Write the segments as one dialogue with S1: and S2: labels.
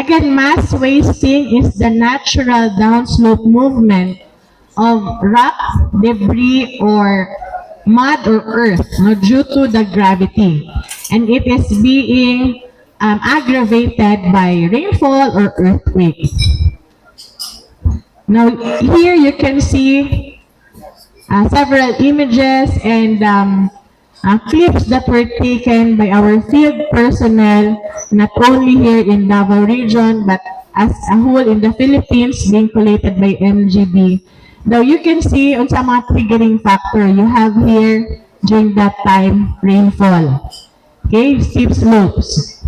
S1: Again, mass wasting is the natural downslope movement of rock, debris, or mud or earth, no, due to the gravity. And it is being aggravated by rainfall or earthquake. Now, here you can see several images and clips that were taken by our field personnel, not only here in Davao region, but as a whole in the Philippines, being collated by MGB. Now you can see on some mga triggering factor you have here during that time, rainfall. Okay, steep slopes.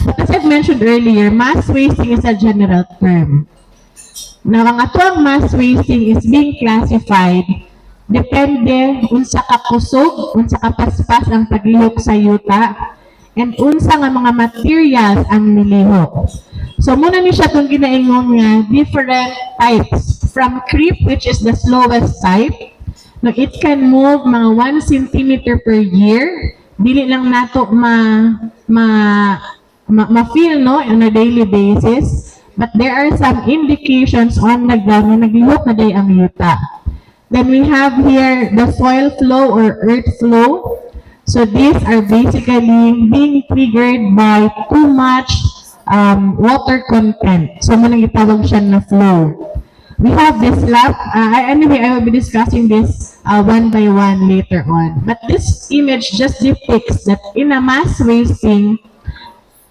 S1: But as I've mentioned earlier, mass wasting is a general term. Now, ang atong mass wasting is being classified depende unsa ka kusog, unsa ka paspas ang paglihok sa yuta, and unsa nga mga materials ang nilihok. So muna ni siya itong ginaingon nga different types from creep, which is the slowest type. Now, it can move mga 1 centimeter per year. Dili lang nato ma-feel no on a daily basis, but there are some indications on the ground na naglihok na day ang yuta. Then we have here the soil flow or earth flow. So these are basically being triggered by too much water content. So manang itawag siya na flow. We have this lap. Anyway, I will be discussing this one by one later on. But this image just depicts that in a mass wasting,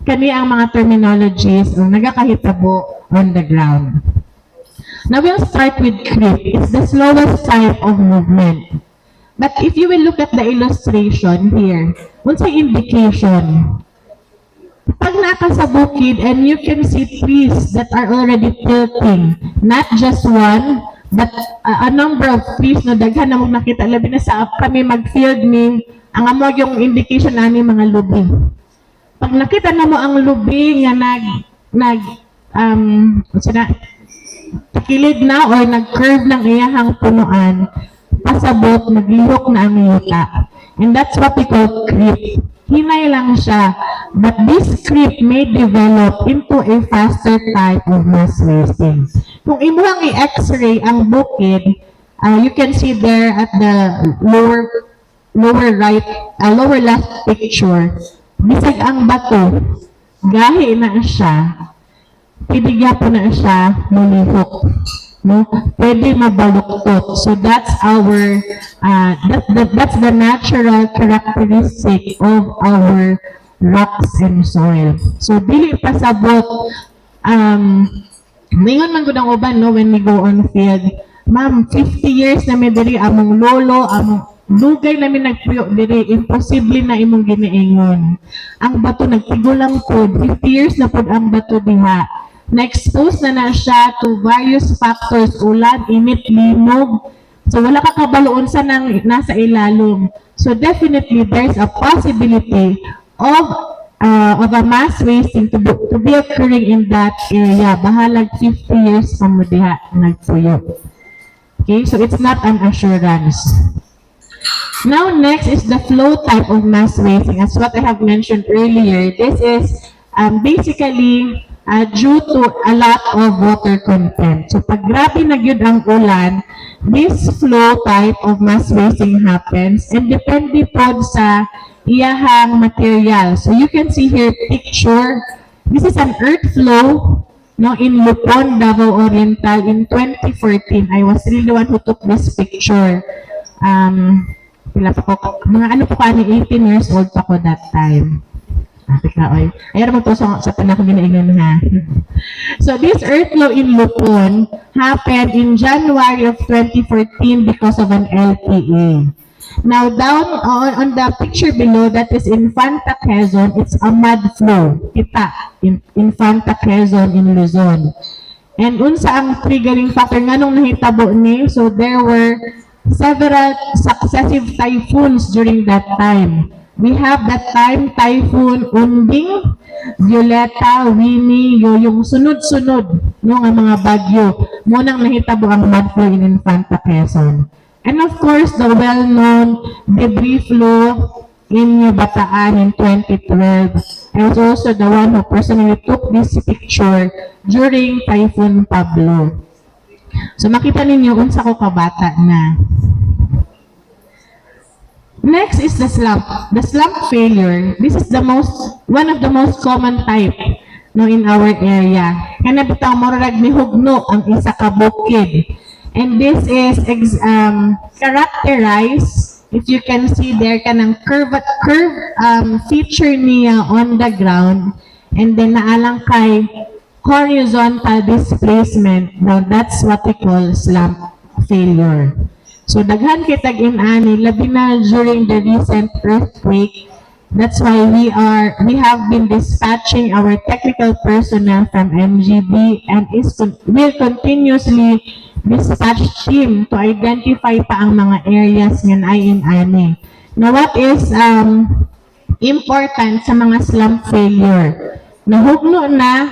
S1: kani ang mga terminologies o nagakahitabo on the ground. Now we'll start with creep. It's the slowest type of movement. But if you will look at the illustration here, unsay indication? Pag naka sa bukid and you can see trees that are already tilting, not just one, but a number of trees no daghan na mo nakita labi na sa kami mag-field ni ang amo yung indication ani mga lubi. Pag nakita na mo ang lubi nga takilid na or nag-curve ng iyahang punuan, pasabot, naglihok na ang yuta. And that's what we call creep. Hinay lang siya, but this creep may develop into a faster type of mass wasting. Kung imuhang i-x-ray ang bukid, you can see there at the lower left picture, bisag ang bato, gahi na siya, ibigya po na siya mulihok. No? Pwede mabaluktot. So that's our, that's the natural characteristic of our rocks and soil. So dili pasabot, mingon man gud ang uban, no, when we go on field, ma'am, 50 years na may diri, among lolo, among lugay namin nagpuyo diri, imposible na imong ginaingon. Ang bato nagtigulang po, 50 years na po ang bato diha. Na-expose na siya to various factors, ulan, init, linog. So wala ka kabaloon sa nasa ilalom. So definitely there's a possibility of a mass wasting to be occurring in that area. Bahalag 50 years pa mo diha nagpuyo. Okay, so it's not an assurance. Now next is the flow type of mass wasting. As what I have mentioned earlier, this is basically due to a lot of water content. So pag grabe na gyud ang ulan, this flow type of mass wasting happens and depende po sa iyahang material. So you can see here picture, this is an earth flow no, in Lupon, Davao Oriental in 2014. I was really the one who took this picture. Mga ano po pa, 18 years old pa ko that time. Ayan mo to sa panahon ginaingon ha. So this earth flow in Lupon happened in January of 2014 because of an LPA. Now down on the picture below, that is Infanta Quezon, it's a mud flow. Kita, Infanta Quezon in Luzon. And unsa ang triggering factor nga nung nahitabo ni, so there were several successive typhoons during that time. We have that time Typhoon Unding, Violeta, Winnie, yung sunod-sunod yung mga bagyo. Munang nahitabo ang mud flow in Infanta Quezon. And of course, the well-known debris flow in New Bataan in 2012. I was also the one who personally took this picture during Typhoon Pablo. So makita ninyo unsa ko kabata na. Next is the slump. The slump failure. This is one of the most common type no in our area. Kana bitaw murag mihugno ang isa ka bukid. And this is characterized, if you can see there, kanang curve feature niya on the ground, and then naalang kay horizontal displacement. Now, that's what we call slump failure. So, daghan kitag in-ani, labi na during the recent earthquake. That's why we have been dispatching our technical personnel from MGB and will continuously dispatch team to identify pa ang mga areas nga ay in-ani. Now, what is important sa mga slump failure? Nahugno na,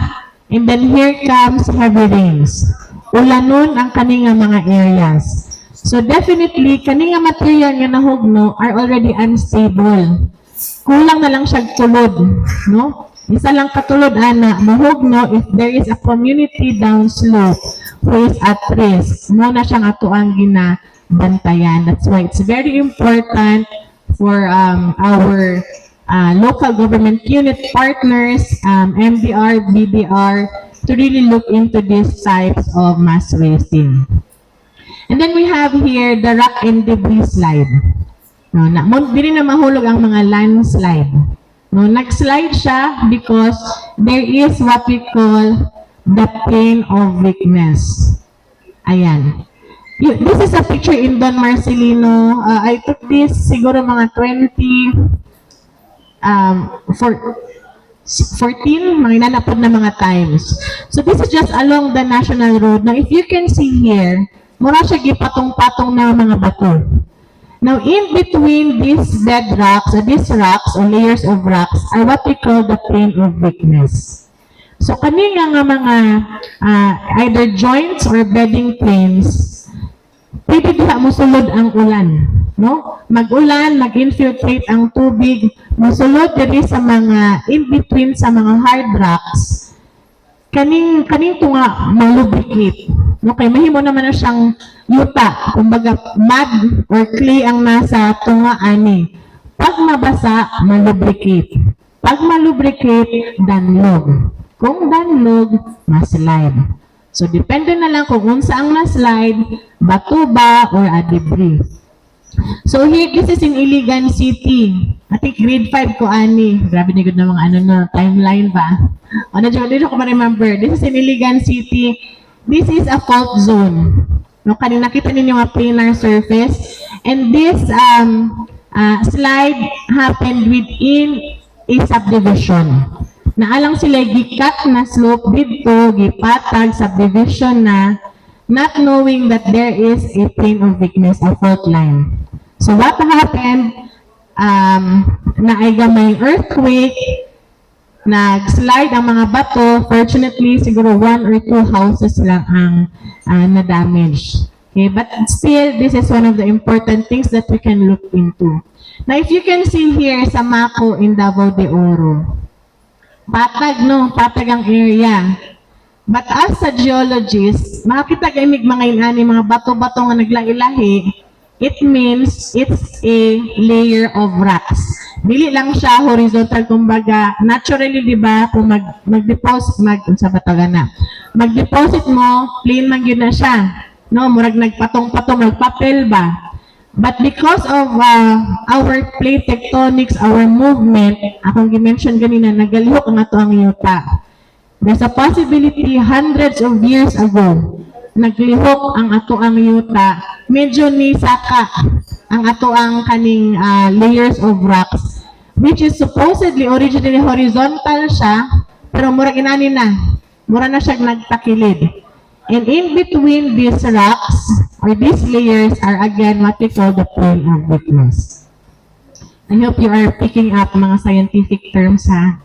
S1: and then here comes heavy rains. Ulanon ang kaninga mga areas. So definitely, kaninga material nga nahugno are already unstable. Kulang na lang siya tulod, no? Isa lang katulod ana, mahugno if there is a community downslope who is at risk. Mo na siyang atoang ginabantayan. That's why it's very important for our local government unit partners, MDR, BDR, to really look into these types of mass wasting. And then we have here the rock and debris slide. No, dili na mahulog ang mga landslide. No, nag-slide siya because there is what we call the plane of weakness. Ayan. This is a picture in Don Marcelino. I took this siguro mga 14, mga inanapod na mga times. So this is just along the National Road. Now, if you can see here, mura siya gipatong-patong na mga bato. Now, in between these bedrocks, these rocks or layers of rocks are what we call the plane of weakness. So, kani nga mga either joints or bedding planes, pwede diha mosulod ang ulan. No? Mag-ulan, mag-infiltrate ang tubig, mosulod diri sa mga in-between sa mga hard rocks, kaning tunga malubricate. No, kay mahimo naman na siyang yuta, kumbaga mud or clay ang nasa tunga ani. Pag mabasa, malubricate. Pag malubricate, danlog. Kung danlog, maslide. So depende na lang kung unsa ang na-slide, bato ba or a debris. So here, this is in Iligan City. I think grade 5 ko ani. Grabe ni good na mga timeline ba? Ano dito ko ma-remember. This is in Iligan City. This is a fault zone. No, kanina nakita ninyo nga planar surface. And this slide happened within a subdivision. Naalang sila gikat na slope dito, gipatag, subdivision na, not knowing that there is a plane of weakness, a fault line. So what happened? Naaiga may earthquake, nag-slide ang mga bato. Fortunately, siguro 1 or 2 houses lang ang na-damage. Okay, but still, this is one of the important things that we can look into. Now, if you can see here sa Mako in Davao de Oro, patag, no? Patag ang area. But as a geologist, makakita kayo mga inani, mga bato-bato nga naglahi-lahi, it means it's a layer of rocks. Dili lang siya horizontal, kumbaga, naturally, di ba, kung mag-deposit, mag-deposit mo, plain man yun na siya. No, murag nagpatong-patong, nagpapel ba? But because of our plate tectonics, our movement, akong gi-mention ganina, nagalihok ang ato ang yuta. There's a possibility hundreds of years ago, naglihok ang ato ang yuta, medyo ni saka ang ato ang kaning layers of rocks, which is supposedly originally horizontal siya, pero mura inani na, mura na siya nagtakilid. And in between these rocks, or these layers, are again what we call the plane of weakness. I hope you are picking up mga scientific terms, ha?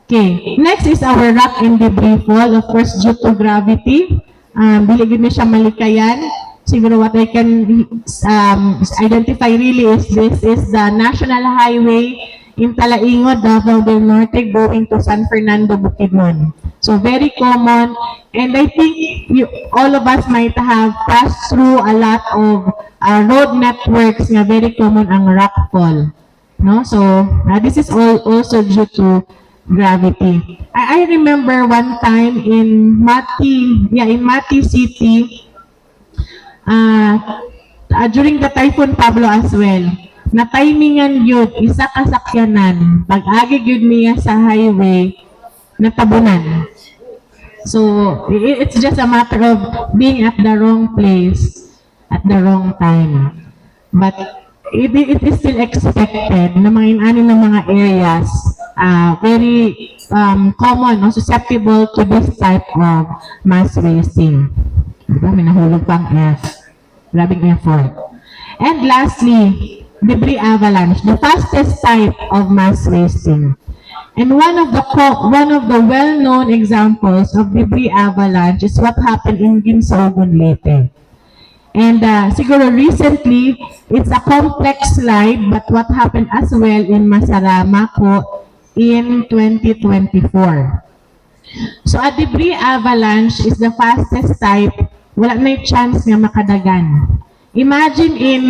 S1: Okay, next is our rock and debris fall, of course, due to gravity. Biligid na siya malikayan. siguro what I can identify really is this is the National Highway in Talaingod, Davao del Norte, going to San Fernando, Bukidnon. So very common, and I think all of us might have passed through a lot of road networks na very common ang rockfall. No? So this is also due to gravity. I remember one time in Mati City, during the Typhoon Pablo as well, na timingan yun, isa kasakyanan, pag-agi yun niya sa highway, natabunan. So, it's just a matter of being at the wrong place at the wrong time. But it is still expected na mga inanin ng mga areas very common, no, susceptible to this type of mass wasting. Diba? May nahulog pang F. Grabing effort. And lastly, debris avalanche, the fastest type of mass wasting. And one of the well-known examples of debris avalanche is what happened in Ginsaogon, Leyte. And siguro recently, it's a complex slide, but what happened as well in Masarama po in 2024. So a debris avalanche is the fastest type, wala na chance nga makadagan. Imagine in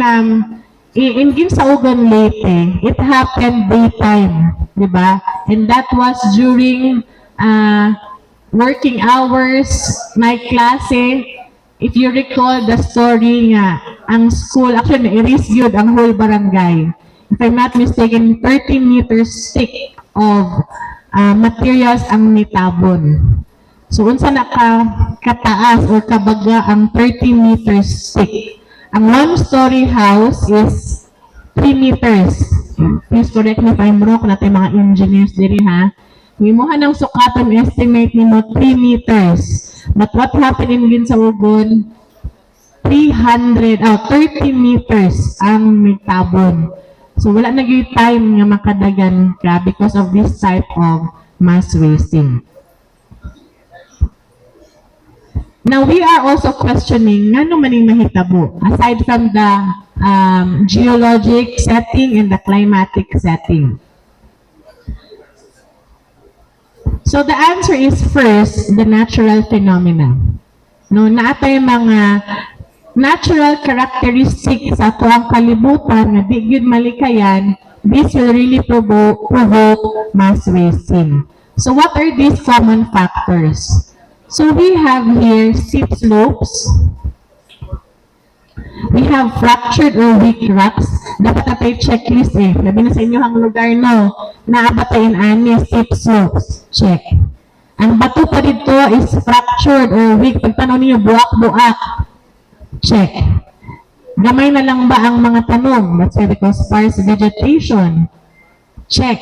S1: Ginsaogon, Leyte, it happened daytime, di ba? And that was during working hours, night klase. If you recall the story nga, ang school, actually na-erase yun ang whole barangay. If I'm not mistaken, 30 meters thick of materials ang nitabon. So, unsa kataas or kabaga ang 30 meters thick. Ang one-story house is 3 meters. Please correct me if I'm wrong, natin mga engineers diri ha. Mimuha ng sukatan, estimate nimo 3 meters. But what happened in Ginsaogon? 30 meters ang nitabon. So, wala na yung time nga makadagan ka because of this type of mass wasting. Now, we are also questioning ngano man yung mahitabo aside from the geologic setting and the climatic setting. So, the answer is first, the natural phenomena. No, naatay mga natural characteristics sa ato ang kalibutan na di gyud malikayan, this will really provoke mass wasting. So, what are these common factors? So we have here steep slopes. We have fractured or weak rocks. Dapat natin checklist eh. Labi na sa inyo ang lugar no. Naabatayin ani steep slopes. Check. Ang bato pa dito is fractured or weak. Pagtanaw niyo buak-buak. Check. Gamay na lang ba ang mga tanom? That's why because sparse vegetation. Check.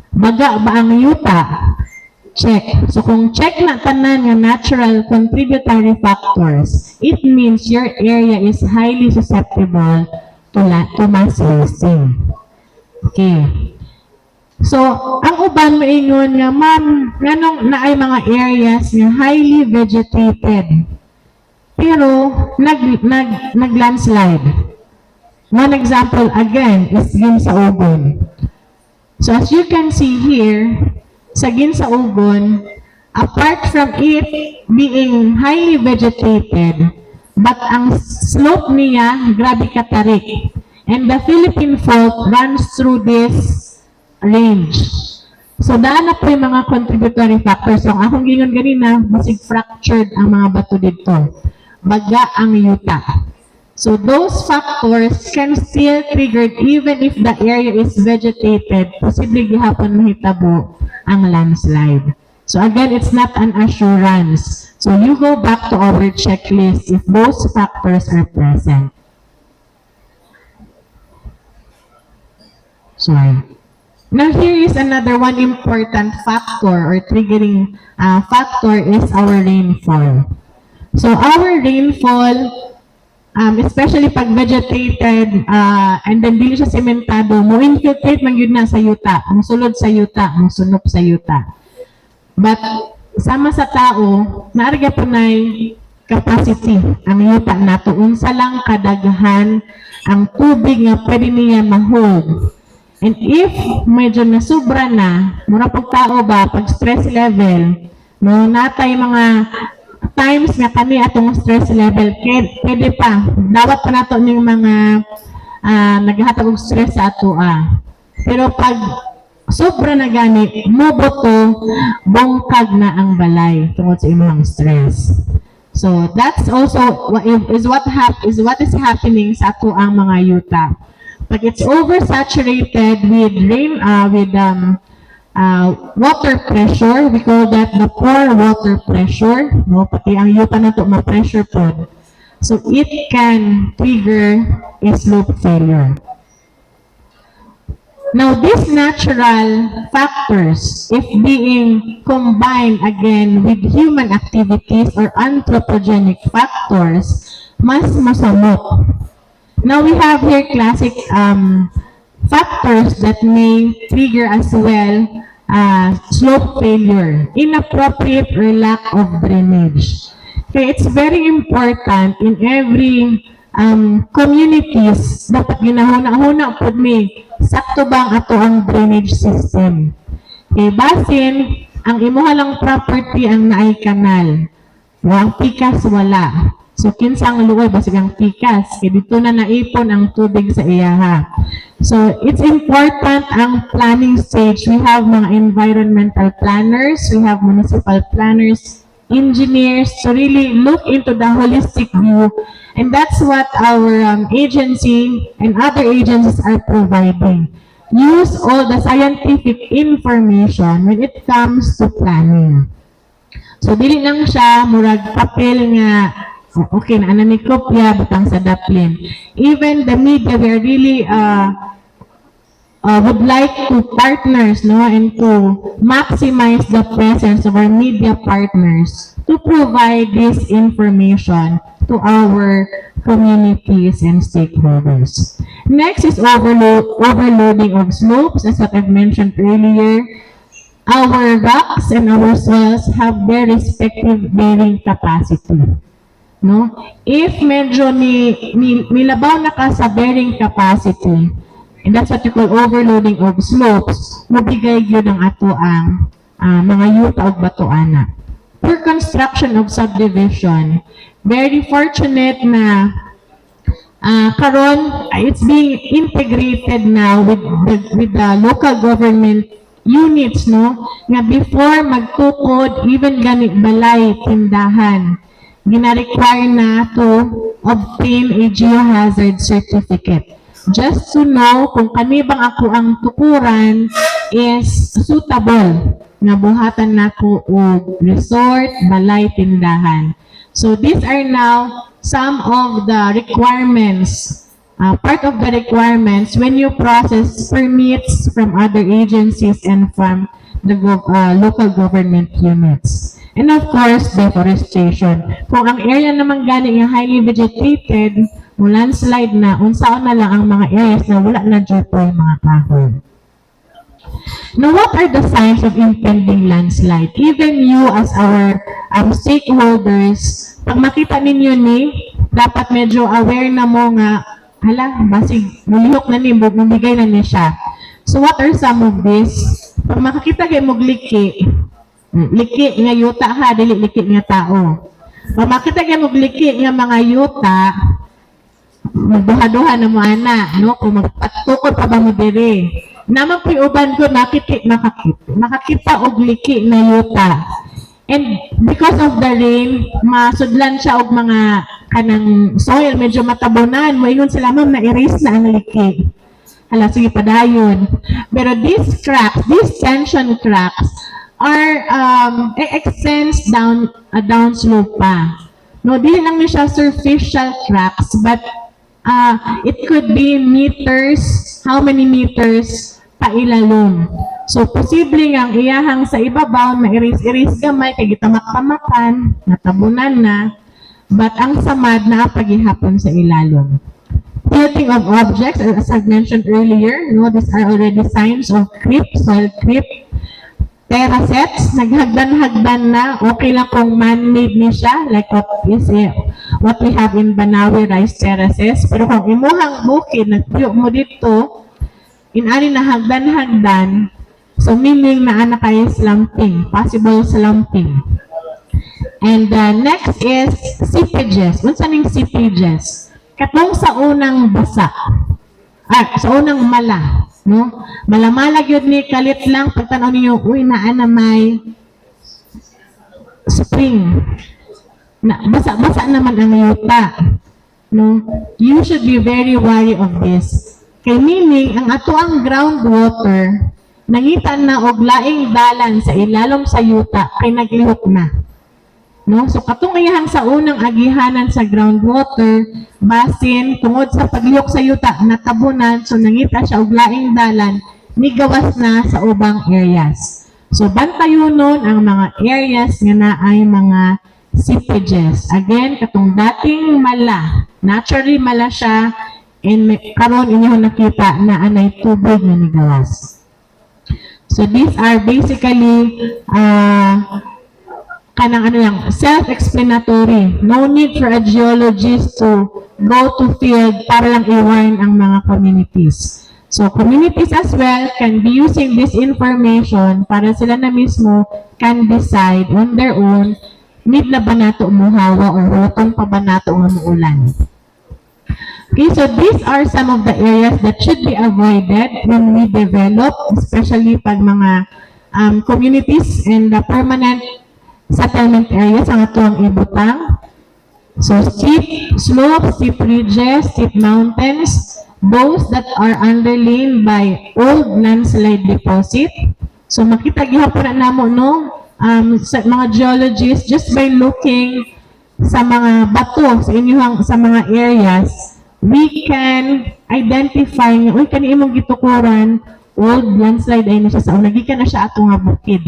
S1: Baga ba ang yuta? Check. So, kung check na tanan nga natural contributory factors, it means your area is highly susceptible to mass wasting. Okay. So, ang uban maingon nga, ma'am, nganong naay mga areas nga highly vegetated, pero nag-landslide. One example, again, is Ginsaogon. So, as you can see here, sa Ginsaogon, apart from it being highly vegetated, but ang slope niya, grabe katarik. And the Philippine fault runs through this range. So, daan na po yung mga contributory factors. So, akong gingon ganina, masig fractured ang mga bato dito. Baga ang yuta. So, those factors can still trigger even if the area is vegetated, posibleng gihapon mahitabo ang landslide. So again, it's not an assurance. So you go back to our checklist if those factors are present. Sorry. Now here is another one important factor or triggering factor is our rainfall. So our rainfall, especially pag vegetated and then dili siya sementado, mo infiltrate man yun na sa yuta, musulod sa yuta, musunop sa yuta. But sama sa tao, naarga po na capacity ang yuta nato, unsa lang kadaghan ang tubig nga pwede niya ma-hold. And if medyo nasubra na, mura pag tao ba, pag stress level, no, natay mga times nga kami atong stress level, pwede pa, dawat pa nato ng mga naghatag og stress sa ato. Pero pag sobra na gani, muboto, bongkag na ang balay tungod sa imong stress. So that's also what is happening sa ato ang mga yuta. Pag it's oversaturated with water pressure, we call that the poor water pressure. No, pati ang yuta na to ma-pressure pod. So it can trigger a slope failure. Now, these natural factors, if being combined again with human activities or anthropogenic factors, mas masamot. Now, we have here classic factors that may trigger as well slope failure, inappropriate or lack of drainage. Okay, it's very important in every communities, dapat ginahuna-huna po mi, sakto bang ato ang drainage system. Okay, basin, ang imuha lang property ang naay kanal. Ang pikas wala. So, kinsang luoy, basig ang pikas. Kaya dito na naipon ang tubig sa iyaha. So, it's important ang planning stage. We have mga environmental planners, we have municipal planners, engineers to really look into the holistic view, and that's what our agency and other agencies are providing. Use all the scientific information when it comes to planning. So dili lang siya murag papel nga okay na ni kopya butang sa daplin. Even the media, we are really would like to partners, no, and to maximize the presence of our media partners to provide this information to our communities and stakeholders. Next is overloading of slopes. As what I've mentioned earlier, our rocks and our soils have their respective bearing capacity. No? If medyo milabaw na ka sa bearing capacity, and that's what you call overloading of slopes, mabigay yun ang ato ang mga yuta o batuana. For construction of subdivision, very fortunate na karon it's being integrated now with the local government units, no? Nga before magtukod, even ganit balay, tindahan, gina-require na to obtain a geohazard certificate. Just to know kung kanibang ako ang tukuran is suitable nga buhatan nako og resort, balay, tindahan. So these are now some of the requirements, part of the requirements when you process permits from other agencies and from the local government units. And of course, deforestation. Kung ang area naman gani nga highly vegetated, landslide na, unsaon na lang ang mga areas na wala na dyan po yung mga kahoy. Now, what are the signs of impending landslide? Even you as our stakeholders, pag makita ninyo ni, dapat medyo aware na mo nga, hala, basig, mulihok na ni, mabigay na niya siya. So, what are some of this? Pag makakita kayo mong liki nga yuta ha, dili liki nga tao. Pag makita kayo mong liki nga mga yuta, magduha-duha na mo ana, no? Kung magpatukod pa ba mo diri. Naman po uban ko makakita og liki na yuta. And because of the rain, masudlan siya og mga kanang soil, medyo matabunan, moingon sila ma'am na erase na ang liki. Hala, sige padayon. Pero these cracks, these tension cracks are extends downslope pa. No, di lang siya superficial cracks, but it could be meters, how many meters pa ilalom. So, posible ang iyahang sa ibabaw, mairis-iris gamay, kay gitamak-tamakan, natabunan na, but ang samad na paghihapon sa ilalom. Tilting of objects, as I've mentioned earlier, no, these are already signs of creep, soil creep. terraces, naghagdan-hagdan na, okay lang kung man-made ni siya, like what we have in Banawi rice terraces. Pero kung imuhang bukid, nagpuyo mo dito, inani na hagdan-hagdan, so meaning na anak kayo slumping, possible slumping. And next is seepages. Unsa ning seepages? Katong sa unang basa. Sa unang mala, no? Mala-mala gyud ni kalit lang pagtan-aw ninyo, uy naa na may spring. Na basa-basa naman ang yuta. No? You should be very wary of this. Kay meaning ang ato ang groundwater nangitan na og laing dalan sa ilalom sa yuta kay naglihok na. No? So katong iyahang sa unang agihanan sa groundwater, basin tungod sa paglihok sa yuta natabunan, so nangita siya og laing dalan, nigawas na sa ubang areas. So bantayon nun ang mga areas nga naay mga seepages. Again, katong dating mala, naturally mala siya, and karon inyo nakita na anay tubig nga nigawas. So these are basically kanang ano lang, self-explanatory. No need for a geologist to go to field para lang i-warn ang mga communities. So communities as well can be using this information para sila na mismo can decide on their own, need na ba nato umuhawa or hutong pa ba nato umuulan. Okay, so these are some of the areas that should be avoided when we develop, especially pag mga communities and the permanent settlement areas ang atong ibutang. So steep slopes, steep ridges, steep mountains, those that are underlain by old landslide deposit. So makita gihapon na namo no sa mga geologists just by looking sa mga bato sa inyong sa mga areas, we can identify nga uy kani imong gitukuran old landslide ay na siya sa una gikan na siya ato nga bukid.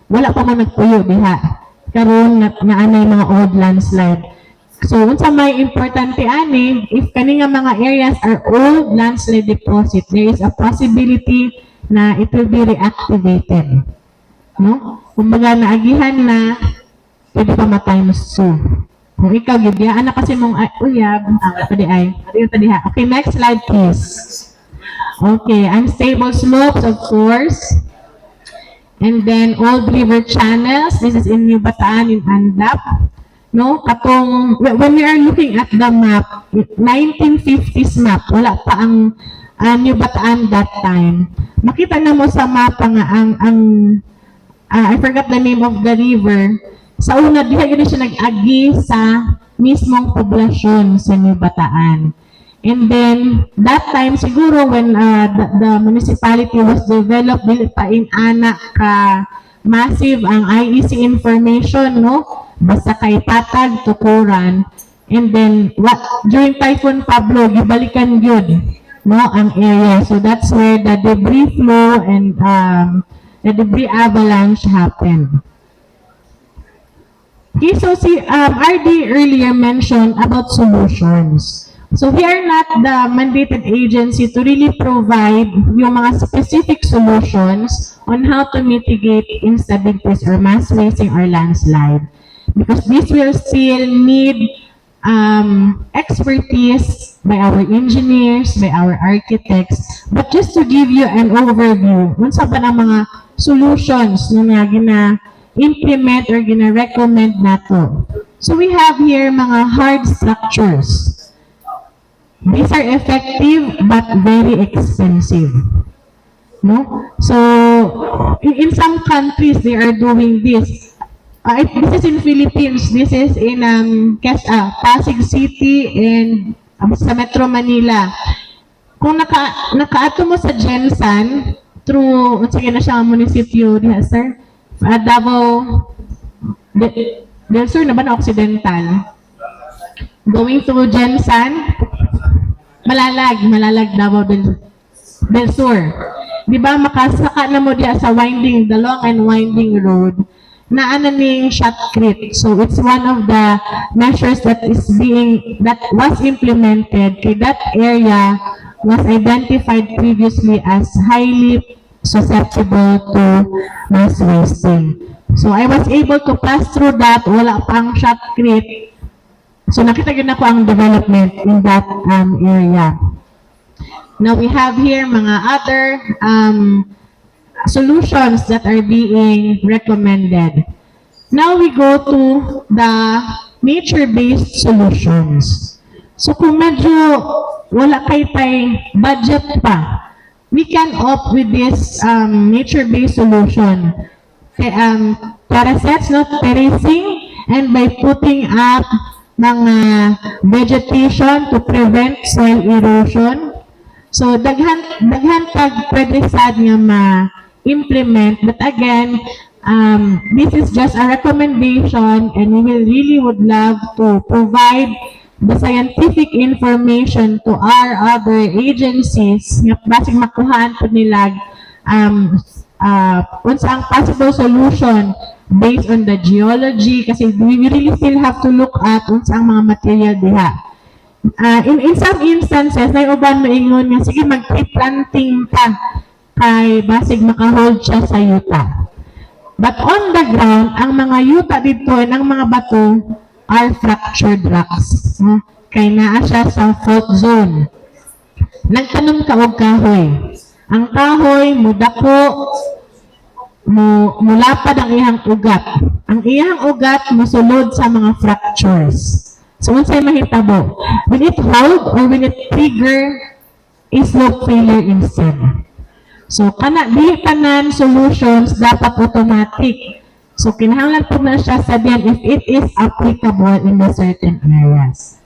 S1: Wala pa man nagpuyo diha. Karon na anay mga old landslide. So unsa may importante ani, if kani nga mga areas are old landslide deposit, there is a possibility na it will be reactivated. No? Kumbaga naagihan na pwede pa matay mo so. Kung ikaw gidya ana kasi mong uyab, pwede ay. Tadi ha. Okay, next slide please. Okay, unstable slopes of course. And then old river channels. This is in New Bataan in Andap. No, katong when we are looking at the map, 1950s map, wala pa ang New Bataan that time. Makita na mo sa mapa nga ang I forgot the name of the river. Sa una diha gyud siya nag-agi sa mismong poblasyon sa New Bataan. And then, that time siguro when the municipality was developed, dili pa in anak ka massive ang IEC information, no? Basta kay patag, tukuran. And then, during Typhoon Pablo, gibalikan yun, no? Ang area. So that's where the debris flow and the debris avalanche happened. Okay, so RD earlier mentioned about solutions. So we are not the mandated agency to really provide yung mga specific solutions on how to mitigate instabilities or mass wasting or landslide. Because this will still need expertise by our engineers, by our architects. But just to give you an overview, unsa ba ng mga solutions na gina-implement or gina-recommend nato. So we have here mga hard structures. These are effective but very expensive. No? So, in some countries, they are doing this. This is in Philippines. This is in Pasig City and sa Metro Manila. Kung nakaato mo sa Gensan, through, sige na siya ang munisipyo diha, sir? Davao del Sur na ba na Occidental? Going through Gensan, Malalag Davao del Sur. Di ba makasaka na mo diya sa the long and winding road na ning shotcrete. So it's one of the measures that was implemented kay that area was identified previously as highly susceptible to mass wasting. So I was able to pass through that, wala pang shotcrete. So nakita yun ako ang development in that area. Now we have here mga other solutions that are being recommended. Now we go to the nature-based solutions. So kung medyo wala tay budget pa, we can opt with this nature-based solution. Parasets, no, terracing, and by putting up mga vegetation to prevent soil erosion. So daghan tag pwede sad nga ma-implement, but again, this is just a recommendation and we will really would love to provide the scientific information to our other agencies nga basig makuhaan po nila unsa ang possible solution based on the geology kasi we really still have to look at unsa ang mga material diha. In some instances, na uban maingon nga sige mag-planting pa kay basig makahold siya sa yuta. But on the ground, ang mga yuta dito and ang mga bato are fractured rocks. Kay naa siya sa fault zone. Nagtanom ka og kahoy. Ang kahoy mudako, mulapad ang iyang ugat. Ang iyang ugat mosulod sa mga fractures. So, unsay mahitabo? Will it hold or will it trigger a slope failure instead? So, dili tanan solutions dapat automatic. So, kinahanglan po na siya sabihan if it is applicable in the certain areas.